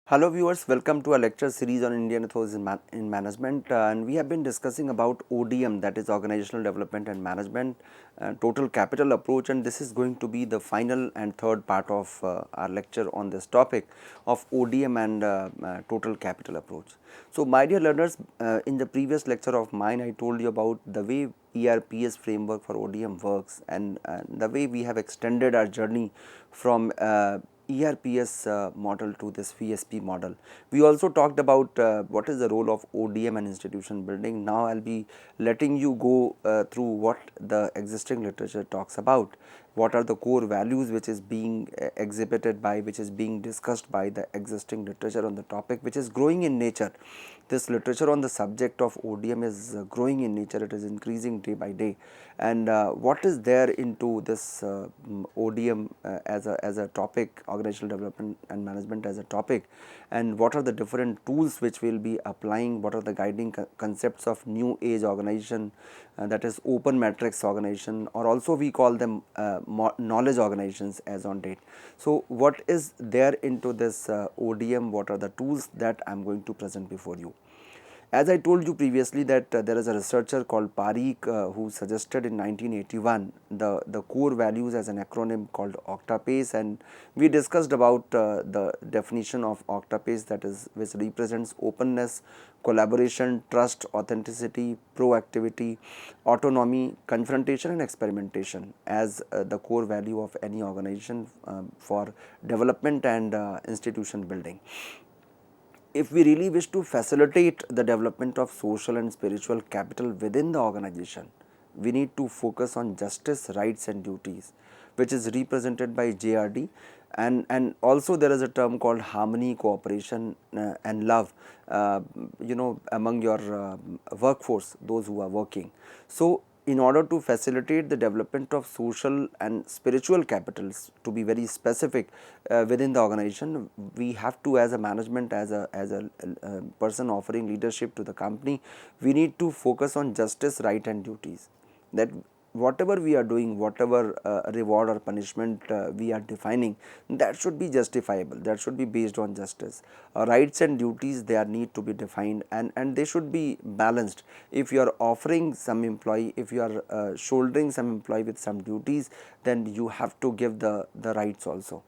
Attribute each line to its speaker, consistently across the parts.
Speaker 1: Hello viewers, welcome to a lecture series on Indian ethos in management, and we have been discussing about ODM, that is Organizational Development and Management, total capital approach, and this is going to be the final and third part of our lecture on this topic of ODM and total capital approach. So my dear learners, in the previous lecture of mine I told you about the way ERPS framework for ODM works and the way we have extended our journey from ERPS model to this VSP model. We also talked about what is the role of ODM and institution building. Now I will be letting you go through what the existing literature talks about, what are the core values which is being exhibited by, which is being discussed by the existing literature on the topic, which is growing in nature. This literature on the subject of ODM is growing in nature, it is increasing day by day, and what is there into this ODM as a topic, organizational development and management as a topic, and what are the different tools which we will be applying, what are the guiding concepts of new age organization, that is open matrix organization, or also we call them knowledge organizations as on date. So what is there into this ODM, what are the tools that I am going to present before you. As I told you previously that there is a researcher called Parikh who suggested in 1981 the core values as an acronym called OCTAPACE, and we discussed about the definition of OCTAPACE, that is which represents openness, collaboration, trust, authenticity, proactivity, autonomy, confrontation and experimentation as the core value of any organization for development and institution building. If we really wish to facilitate the development of social and spiritual capital within the organization, we need to focus on justice, rights and duties, which is represented by JRD, and also there is a term called harmony, cooperation and love, among your workforce, those who are working. So in order to facilitate the development of social and spiritual capitals, to be very specific within the organization, we have to, as a management, as a person offering leadership to the company, we need to focus on justice, right and duties, that whatever we are doing, whatever reward or punishment we are defining, that should be justifiable, that should be based on justice. Rights and duties, they are need to be defined, and they should be balanced. If you are offering some employee, if you are shouldering some employee with some duties, then you have to give the rights also.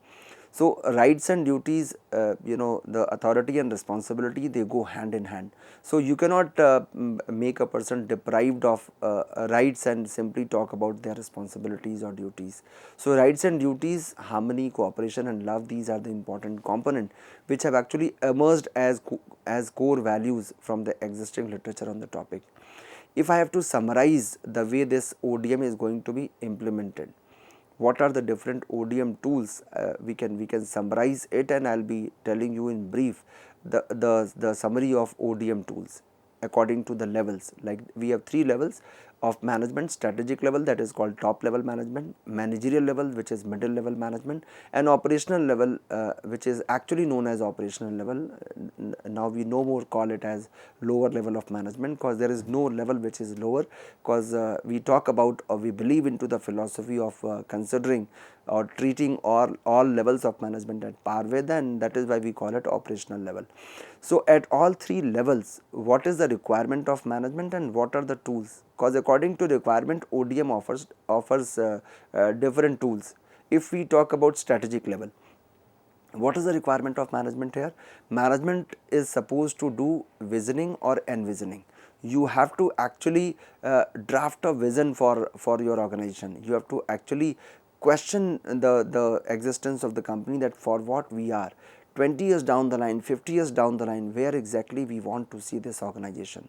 Speaker 1: So rights and duties, the authority and responsibility, they go hand in hand. So you cannot make a person deprived of rights and simply talk about their responsibilities or duties. So rights and duties, harmony, cooperation and love, these are the important component which have actually emerged as core values from the existing literature on the topic. If I have to summarize the way this ODM is going to be implemented, what are the different ODM tools, we can summarize it, and I will be telling you in brief the summary of ODM tools according to the levels. Like we have three levels of management: strategic level, that is called top level management; managerial level, which is middle level management; and operational level, which is actually known as operational level. Now we no more call it as lower level of management, because there is no level which is lower, because we talk about, or we believe into the philosophy of considering or treating all levels of management at par with, and that is why we call it operational level. So at all three levels, what is the requirement of management and what are the tools? Because according to requirement, ODM offers different tools. If we talk about strategic level, what is the requirement of management here? Management is supposed to do visioning or envisioning. You have to actually draft a vision for your organization. You have to actually question the existence of the company, that for what we are 20 years down the line, 50 years down the line, where exactly we want to see this organization,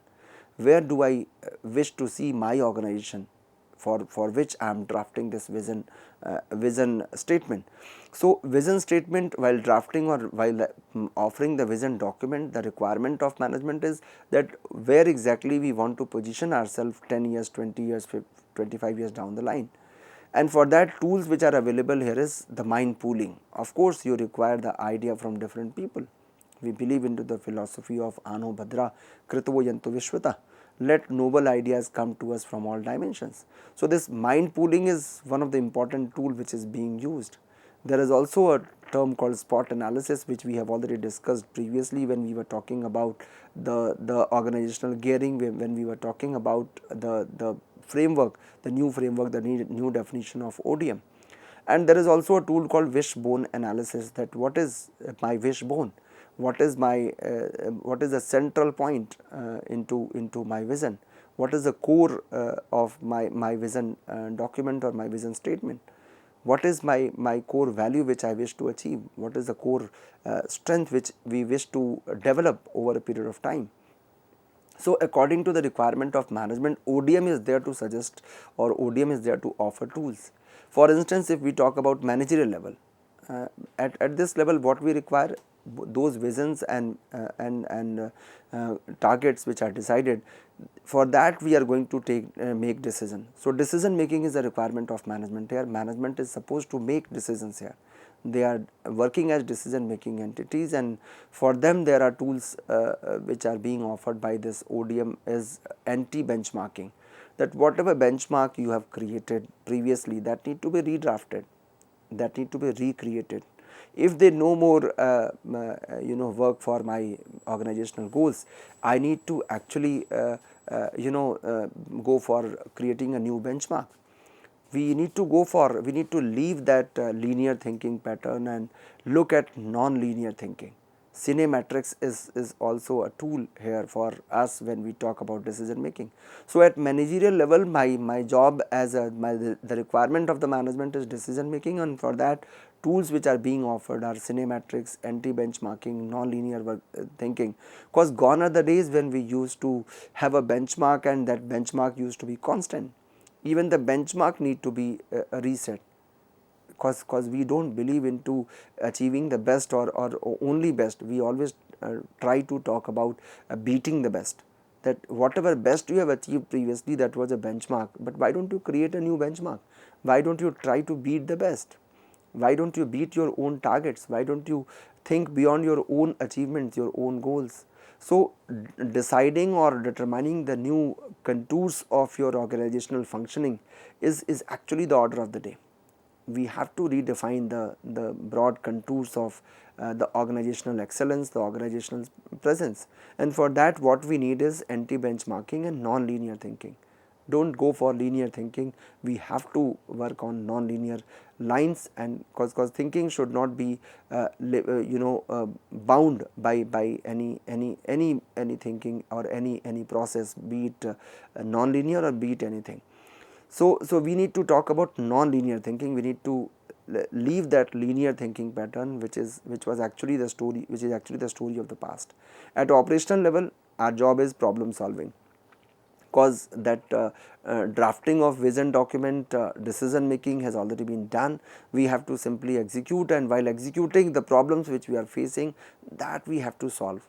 Speaker 1: where do I wish to see my organization, for which I am drafting this vision statement. So vision statement, while drafting or while offering the vision document, the requirement of management is that where exactly we want to position ourselves 10 years, 20 years, 25 years down the line. And for that, tools which are available here is the mind pooling. Of course, you require the idea from different people. We believe into the philosophy of Ano Bhadra Krito Yantu Vishwata. Let noble ideas come to us from all dimensions. So this mind pooling is one of the important tool which is being used. There is also a term called SWOT analysis, which we have already discussed previously when we were talking about the organizational gearing, when we were talking about the framework, the new framework, the new definition of ODM. And there is also a tool called wishbone analysis, that what is my wishbone, what is the central point into my vision, what is the core of my vision document or my vision statement, what is my core value which I wish to achieve, what is the core strength which we wish to develop over a period of time. So, according to the requirement of management, ODM is there to suggest, or ODM is there to offer tools. For instance, if we talk about managerial level, at this level what we require, those visions and targets which are decided, for that we are going to make decision. So, decision making is a requirement of management here. Management is supposed to make decisions here. They are working as decision making entities, and for them there are tools which are being offered by this ODM is anti benchmarking, that whatever benchmark you have created previously, that need to be redrafted, that need to be recreated. If they no more work for my organizational goals, I need to actually go for creating a new benchmark. We need to leave that linear thinking pattern and look at non-linear thinking. Cinemetrics is also a tool here for us when we talk about decision making. So, at managerial level, my job as the requirement of the management is decision making, and for that tools which are being offered are cinemetrics, anti-benchmarking, non-linear thinking, because gone are the days when we used to have a benchmark and that benchmark used to be constant. Even the benchmark need to be reset, because we do not believe into achieving the best or only best. We always try to talk about beating the best, that whatever best you have achieved previously, that was a benchmark, but why do not you create a new benchmark? Why do not you try to beat the best? Why do not you beat your own targets? Why do not you think beyond your own achievements, your own goals? So, deciding or determining the new contours of your organizational functioning is actually the order of the day. We have to redefine the broad contours of the organizational excellence, the organizational presence, and for that what we need is anti-benchmarking and non-linear thinking. Do not go for linear thinking, we have to work on non-linear lines, and because thinking should not be bound by any thinking or any process, be it non-linear or be it anything. So, we need to talk about non-linear thinking. We need to leave that linear thinking pattern, which was actually the story, which is actually the story of the past. At operational level, our job is problem solving, because that drafting of vision document, decision making has already been done. We have to simply execute, and while executing, the problems which we are facing, that we have to solve.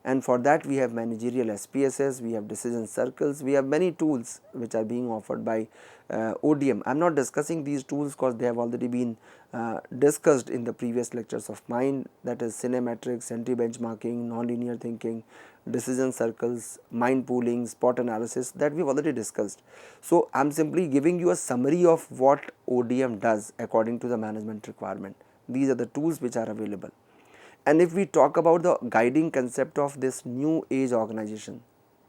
Speaker 1: And for that we have managerial SPSS, we have decision circles, we have many tools which are being offered by ODM. I am not discussing these tools because they have already been discussed in the previous lectures of mine, that is cinemetrics, anti-benchmarking, non-linear thinking, decision circles, mind pooling, SWOT analysis, that we have already discussed. So, I am simply giving you a summary of what ODM does according to the management requirement. These are the tools which are available. And if we talk about the guiding concept of this new age organization,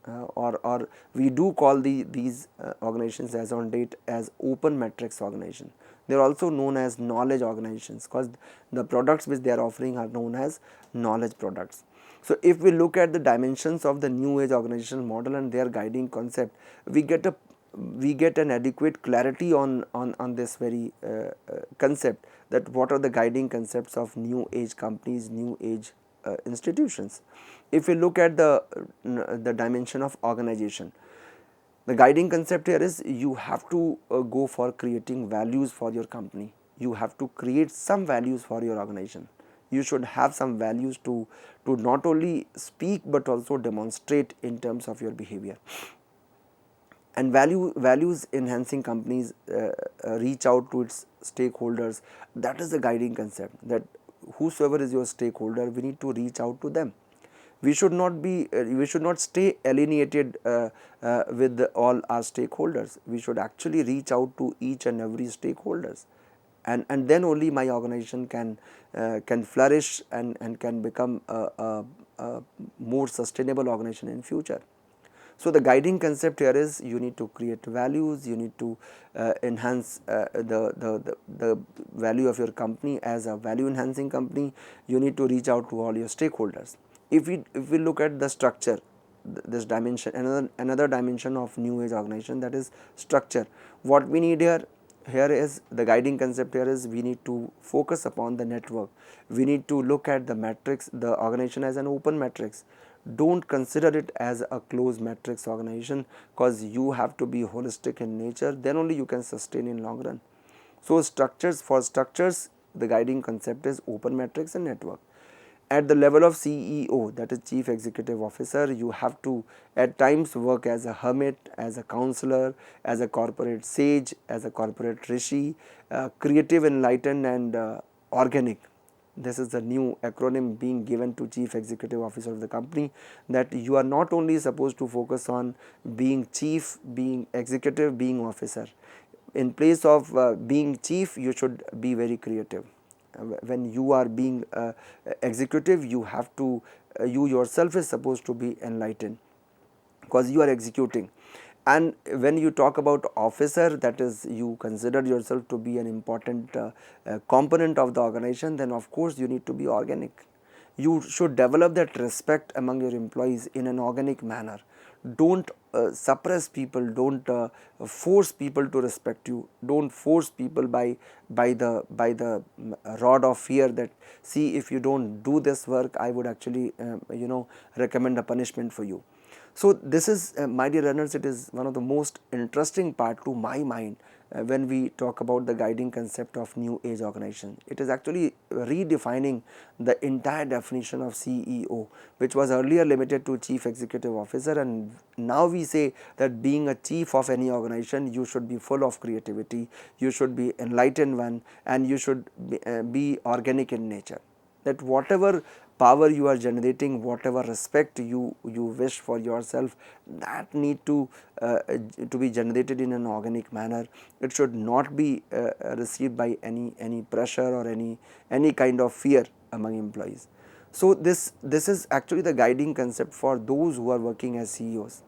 Speaker 1: or we do call these organizations as on date as open metrics organization. They are also known as knowledge organizations, because the products which they are offering are known as knowledge products. So, if we look at the dimensions of the new age organizational model and their guiding concept, we get an adequate clarity on this very concept, that what are the guiding concepts of new age companies, new age institutions. If we look at the dimension of organization, the guiding concept here is you have to go for creating values for your company. You have to create some values for your organization. You should have some values to not only speak but also demonstrate in terms of your behavior. And values enhancing companies reach out to its stakeholders. That is the guiding concept, that whosoever is your stakeholder, we need to reach out to them. We should not stay alienated with all our stakeholders. We should actually reach out to each and every stakeholders. and then only my organization can flourish and can become a more sustainable organization in future. So the guiding concept here is you need to create values, you need to enhance the value of your company as a value enhancing company. You need to reach out to all your stakeholders. If we look at the structure, this dimension, another dimension of new age organization, that is structure. What we need here is the guiding concept here is we need to focus upon the network. We need to look at the matrix, the organization as an open matrix. Don't consider it as a closed matrix organization, because you have to be holistic in nature, then only you can sustain in long run. So for structures, the guiding concept is open matrix and network. At the level of CEO, that is Chief Executive Officer, you have to at times work as a hermit, as a counselor, as a corporate sage, as a corporate rishi, creative, enlightened, and organic. This is the new acronym being given to Chief Executive Officer of the company, that you are not only supposed to focus on being chief, being executive, being officer. In place of being chief, you should be very creative. When you are being executive, you have to you yourself is supposed to be enlightened, because you are executing. And when you talk about officer, that is, you consider yourself to be an important component of the organization, then of course you need to be organic. You should develop that respect among your employees in an organic manner. Don't suppress people, don't force people to respect you, don't force people by the rod of fear that, see, if you don't do this work, I would actually recommend a punishment for you. So this is, my dear runners, it is one of the most interesting part to my mind when we talk about the guiding concept of new age organization. It is actually redefining the entire definition of CEO, which was earlier limited to Chief Executive Officer, and now we say that being a chief of any organization, you should be full of creativity, you should be enlightened one, and you should be organic in nature. That whatever power you are generating, whatever respect you wish for yourself, that need to be generated in an organic manner. It should not be received by any pressure or any kind of fear among employees. So this is actually the guiding concept for those who are working as CEOs.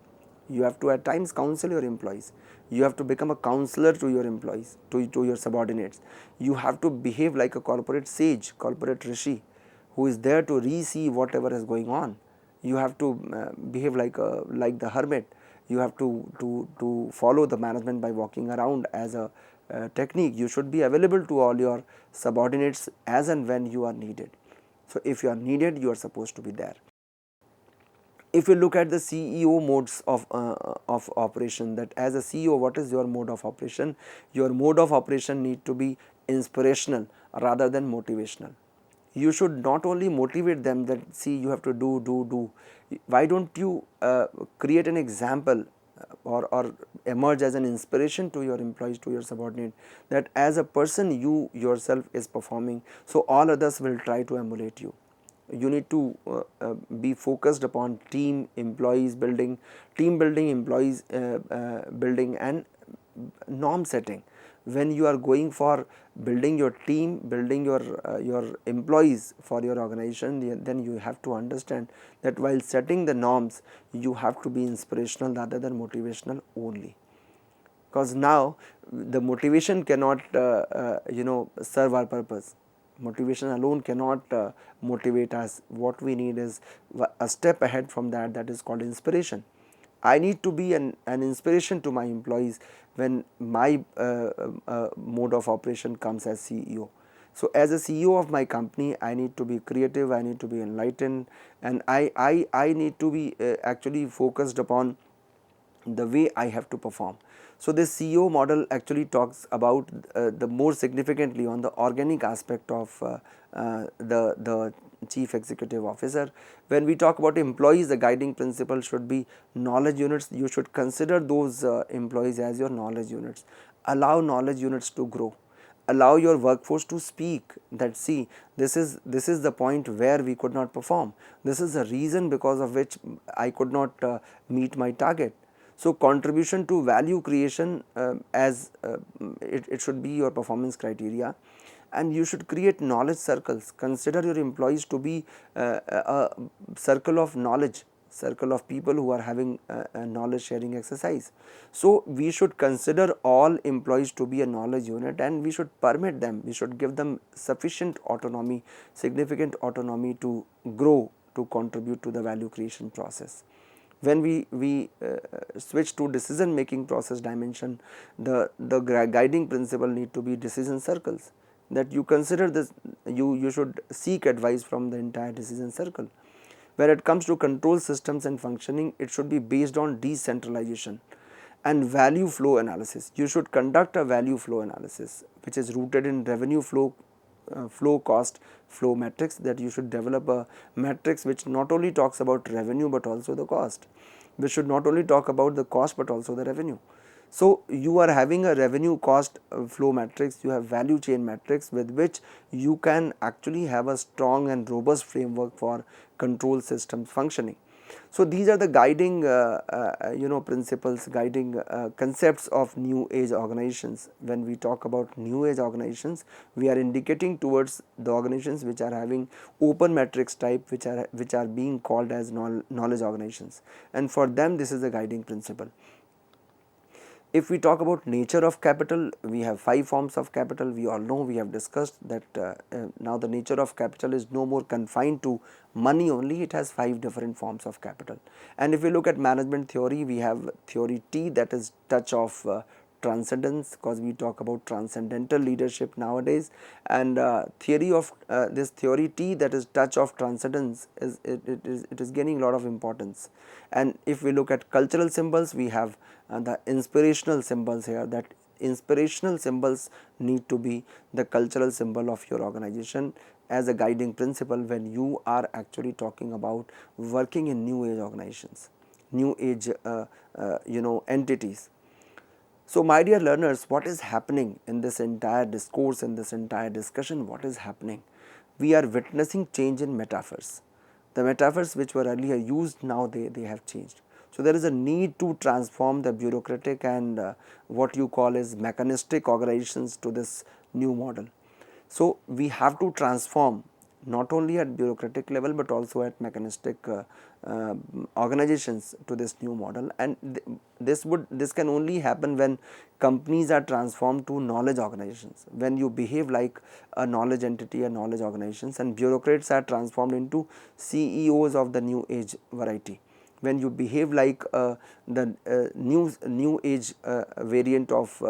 Speaker 1: You have to at times counsel your employees. You have to become a counselor to your employees, to your subordinates. You have to behave like a corporate sage, corporate rishi, who is there to receive whatever is going on. You have to behave like the hermit. You have to follow the management by walking around as a technique. You should be available to all your subordinates as and when you are needed. So if you are needed, you are supposed to be there. If you look at the CEO modes of operation, that as a CEO, what is your mode of operation? Your mode of operation need to be inspirational rather than motivational. You should not only motivate them that, see, you have to do. Why don't you create an example or emerge as an inspiration to your employees, to your subordinate, that as a person you yourself is performing, so all others will try to emulate you. You need to be focused upon team building, employees building, and norm setting. When you are going for building your team, building your employees for your organization, then you have to understand that while setting the norms, you have to be inspirational rather than motivational only. Because now the motivation cannot serve our purpose. Motivation alone cannot motivate us. What we need is a step ahead from that, that is called inspiration. I need to be an inspiration to my employees when my mode of operation comes as CEO. So as a CEO of my company, I need to be creative, I need to be enlightened, and I need to be actually focused upon the way I have to perform. So this CEO model actually talks about the more significantly on the organic aspect of the Chief Executive Officer. When we talk about employees, the guiding principle should be knowledge units. You should consider those employees as your knowledge units. Allow knowledge units to grow. Allow your workforce to speak that, see, this is the point where we could not perform. This is the reason because of which I could not meet my target. So, contribution to value creation as it should be your performance criteria, and you should create knowledge circles. Consider your employees to be a circle of knowledge, circle of people who are having a knowledge sharing exercise. So, we should consider all employees to be a knowledge unit, and we should permit them, we should give them sufficient autonomy, significant autonomy to grow, to contribute to the value creation process. When we switch to decision making process dimension, the guiding principle need to be decision circles, that you consider this, you should seek advice from the entire decision circle. When it comes to control systems and functioning, it should be based on decentralization and value flow analysis. You should conduct a value flow analysis which is rooted in revenue flow, flow cost flow matrix, that you should develop a matrix which not only talks about revenue but also the cost, which should not only talk about the cost but also the revenue. So, you are having a revenue cost flow matrix, you have value chain matrix with which you can actually have a strong and robust framework for control systems functioning. So, these are the guiding principles, guiding concepts of new age organizations. When we talk about new age organizations, we are indicating towards the organizations which are having open matrix type, which are being called as knowledge organizations, and for them this is the guiding principle. If we talk about nature of capital, we have 5 forms of capital. We all know, we have discussed that now the nature of capital is no more confined to money only, it has 5 different forms of capital. And if we look at management theory, we have theory T, that is touch of transcendence, because we talk about transcendental leadership nowadays, and theory of this theory T, that is touch of transcendence, it is gaining a lot of importance. And if we look at cultural symbols, we have the inspirational symbols here, that inspirational symbols need to be the cultural symbol of your organization as a guiding principle when you are actually talking about working in new age organizations, new age entities. So, my dear learners, what is happening in this entire discourse, in this entire discussion, what is happening? We are witnessing change in metaphors. The metaphors which were earlier used, now they have changed. So, there is a need to transform the bureaucratic and what you call as mechanistic organizations to this new model. So, we have to transform not only at bureaucratic level but also at mechanistic organizations to this new model, and this can only happen when companies are transformed to knowledge organizations, when you behave like a knowledge entity, a knowledge organizations, and bureaucrats are transformed into CEOs of the new age variety. When you behave like the new age variant of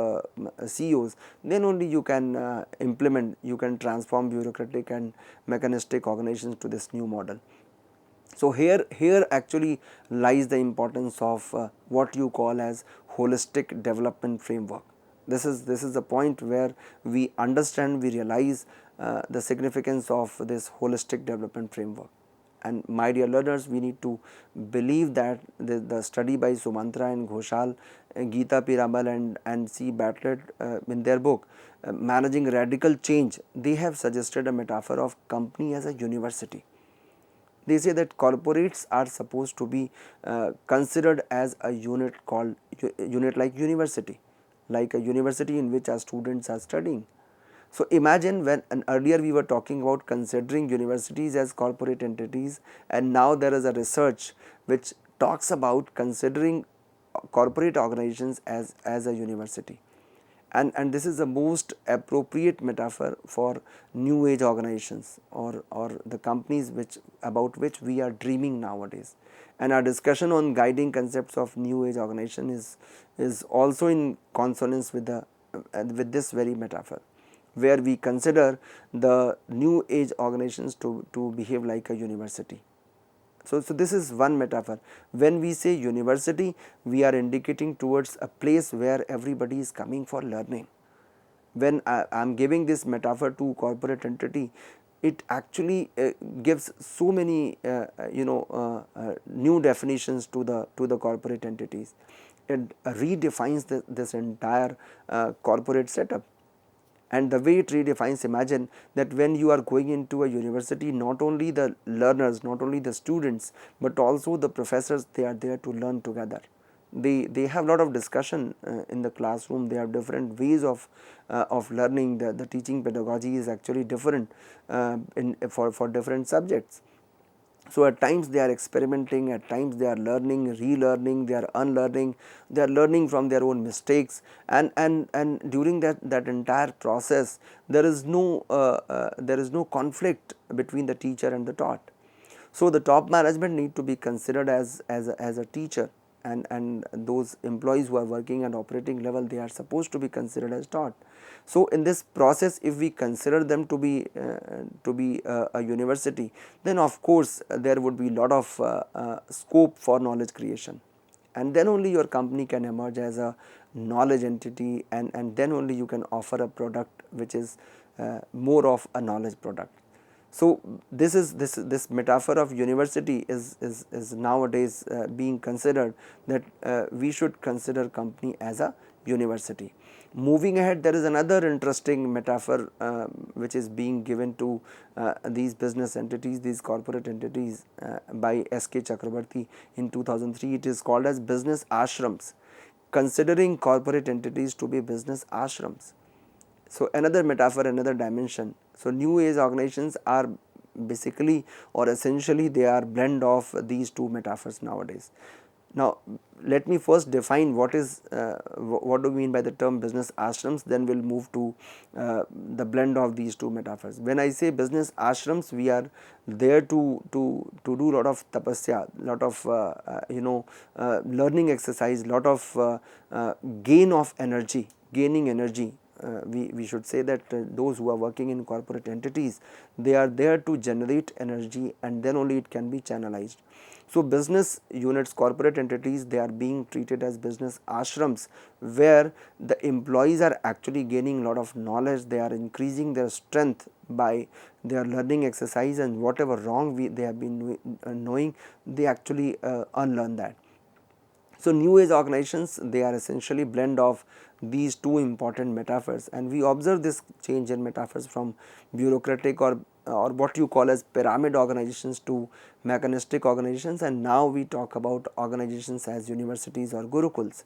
Speaker 1: CEOs, then only you can implement, you can transform bureaucratic and mechanistic organizations to this new model. So, here actually lies the importance of what you call as holistic development framework. This is the point where we understand, we realize the significance of this holistic development framework. And my dear learners, we need to believe that the study by Sumantra and Ghoshal, Geeta Piramal and C. Bartlett in their book Managing Radical Change, they have suggested a metaphor of company as a university. They say that corporates are supposed to be considered as a unit called unit like university, like a university in which our students are studying. So, imagine when, and earlier we were talking about considering universities as corporate entities, and now there is a research which talks about considering corporate organizations as a university. And this is the most appropriate metaphor for new age organizations or the companies about which we are dreaming nowadays. And our discussion on guiding concepts of new age organization is also in consonance with with this very metaphor, where we consider the new age organizations to behave like a university. So, this is one metaphor. When we say university, we are indicating towards a place where everybody is coming for learning. When I am giving this metaphor to corporate entity, it actually gives so many new definitions to the corporate entities. It redefines this entire corporate setup. And the way it redefines, imagine that when you are going into a university, not only the learners, not only the students, but also the professors, they are there to learn together. they have a lot of discussion in the classroom. They have different ways of learning. The teaching pedagogy is actually different for different subjects. So at times they are experimenting, at times they are learning, relearning, they are unlearning, they are learning from their own mistakes, and during that entire process there is no conflict between the teacher and the taught. So the top management need to be considered as a teacher, and those employees who are working at operating level, they are supposed to be considered as taught. So in this process, if we consider them to be a university, then of course there would be lot of scope for knowledge creation, and then only your company can emerge as a knowledge entity, and then only you can offer a product which is more of a knowledge product. So this metaphor of university is nowadays being considered, that we should consider company as a university. Moving ahead, there is another interesting metaphor which is being given to these business entities, these corporate entities, by S.K. Chakrabarty in 2003. It is called as business ashrams, considering corporate entities to be business ashrams. So another metaphor, another dimension. So new age organizations are basically, or essentially, they are blend of these two metaphors nowadays. Now let me first define what do we mean by the term business ashrams, then we'll move to the blend of these two metaphors. When I say business ashrams, we are there to do lot of tapasya, lot of learning exercise, lot of gaining energy. We should say that those who are working in corporate entities, they are there to generate energy, and then only it can be channelized. So business units, corporate entities, they are being treated as business ashrams, where the employees are actually gaining a lot of knowledge, they are increasing their strength by their learning exercise, and whatever wrong they have been knowing, they actually unlearn that. So new age organizations, they are essentially blend of these two important metaphors, and we observe this change in metaphors from bureaucratic or what you call as pyramid organizations to mechanistic organizations, and now we talk about organizations as universities or gurukuls.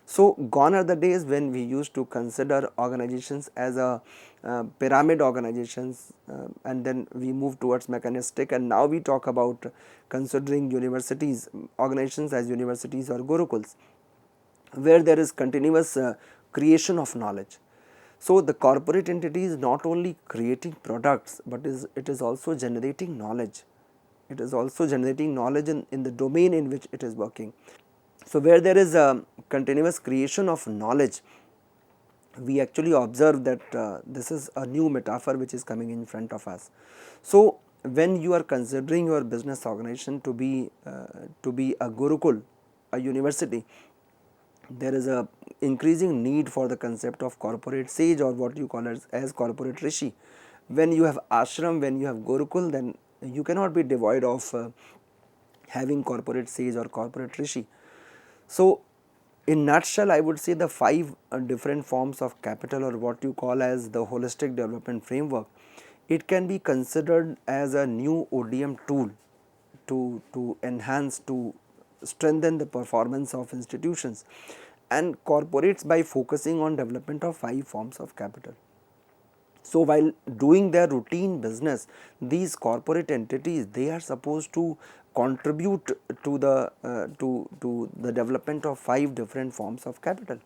Speaker 1: So gone are the days when we used to consider organizations as a pyramid organizations, and then we move towards mechanistic, and now we talk about considering universities, organizations as universities or gurukuls, where there is continuous creation of knowledge. So the corporate entity is not only creating products, but it is also generating knowledge. It is also generating knowledge in the domain in which it is working. So where there is a continuous creation of knowledge, we actually observe that this is a new metaphor which is coming in front of us. So when you are considering your business organization to be a gurukul, a university, there is a increasing need for the concept of corporate sage, or what you call as corporate rishi. When you have ashram, when you have gurukul, then you cannot be devoid of having corporate sage or corporate rishi. So in nutshell, I would say the five different forms of capital, or what you call as the holistic development framework, it can be considered as a new ODM tool to enhance, to strengthen the performance of institutions and corporates by focusing on development of five forms of capital. So while doing their routine business, these corporate entities, they are supposed to contribute to the development of five different forms of capital.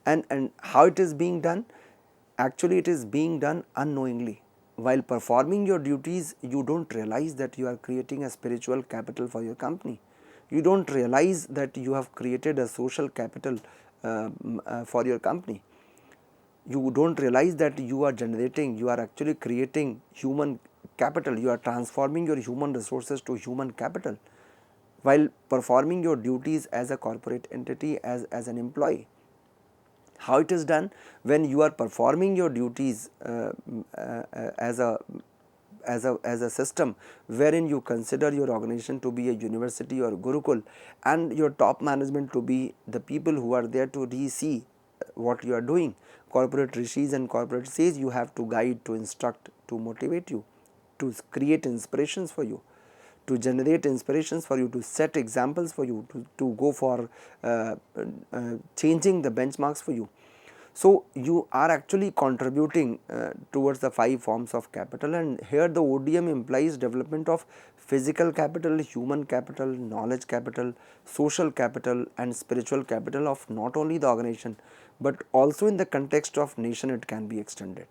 Speaker 1: And how it is being done? Actually, it is being done unknowingly. While performing your duties, you don't realize that you are creating a spiritual capital for your company. You don't realize that you have created a social capital for your company. You don't realize that you are actually creating human capital. You are transforming your human resources to human capital while performing your duties as a corporate entity, as an employee. How it is done? When you are performing your duties as a system wherein you consider your organization to be a university or gurukul, and your top management to be the people who are there to see what you are doing. Corporate rishis and corporate sages, you have to guide, to instruct, to motivate you, to create inspirations for you, to generate inspirations for you, to set examples for you, to go for changing the benchmarks for you. So, you are actually contributing towards the 5 forms of capital, and here the ODM implies development of physical capital, human capital, knowledge capital, social capital and spiritual capital of not only the organization, but also in the context of nation it can be extended.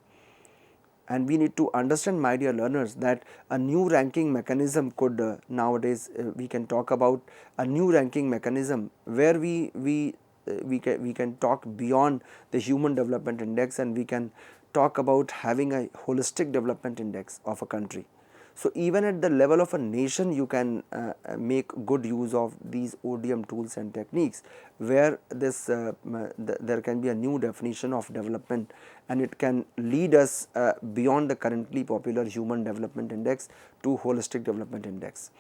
Speaker 1: And we need to understand, my dear learners, that a new ranking mechanism could nowadays we can talk about a new ranking mechanism where we can talk beyond the human development index, and we can talk about having a holistic development index of a country. So, even at the level of a nation, you can make good use of these ODM tools and techniques, where this there can be a new definition of development, and it can lead us beyond the currently popular human development index to holistic development index.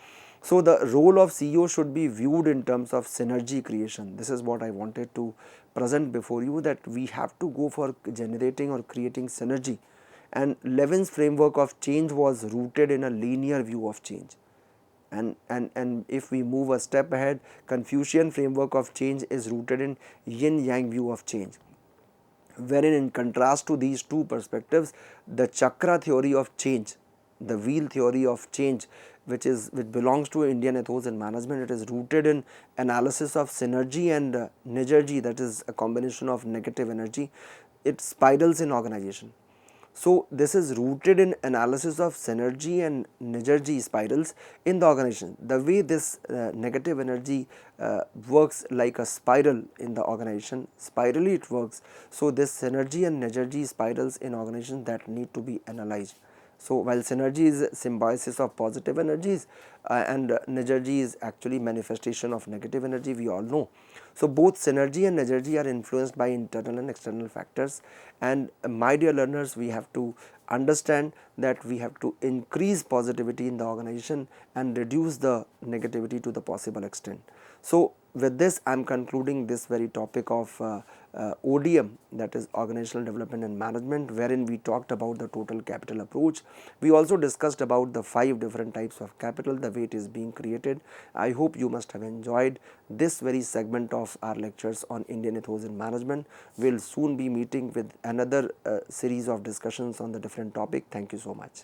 Speaker 1: So, the role of CEO should be viewed in terms of synergy creation. This is what I wanted to present before you, that we have to go for generating or creating synergy. And Levin's framework of change was rooted in a linear view of change. And if we move a step ahead, Confucian framework of change is rooted in yin yang view of change, wherein in contrast to these two perspectives, the chakra theory of change, the wheel theory of change, which belongs to Indian ethos and management, it is rooted in analysis of synergy and nigergy, that is a combination of negative energy. It spirals in organization. So, this is rooted in analysis of synergy and nigergy spirals in the organization. The way this negative energy works like a spiral in the organization, spirally it works. So, this synergy and nigergy spirals in organization that need to be analyzed. So, while synergy is symbiosis of positive energies and nigergy is actually manifestation of negative energy, we all know. So, both synergy and nigergy are influenced by internal and external factors, and my dear learners, we have to understand that we have to increase positivity in the organization and reduce the negativity to the possible extent. So, with this I am concluding this very topic of ODM, that is Organizational Development and Management, wherein we talked about the total capital approach. We also discussed about the 5 different types of capital, the way it is being created. I hope you must have enjoyed this very segment of our lectures on Indian ethos in management. We will soon be meeting with another series of discussions on the different topic. Thank you so much.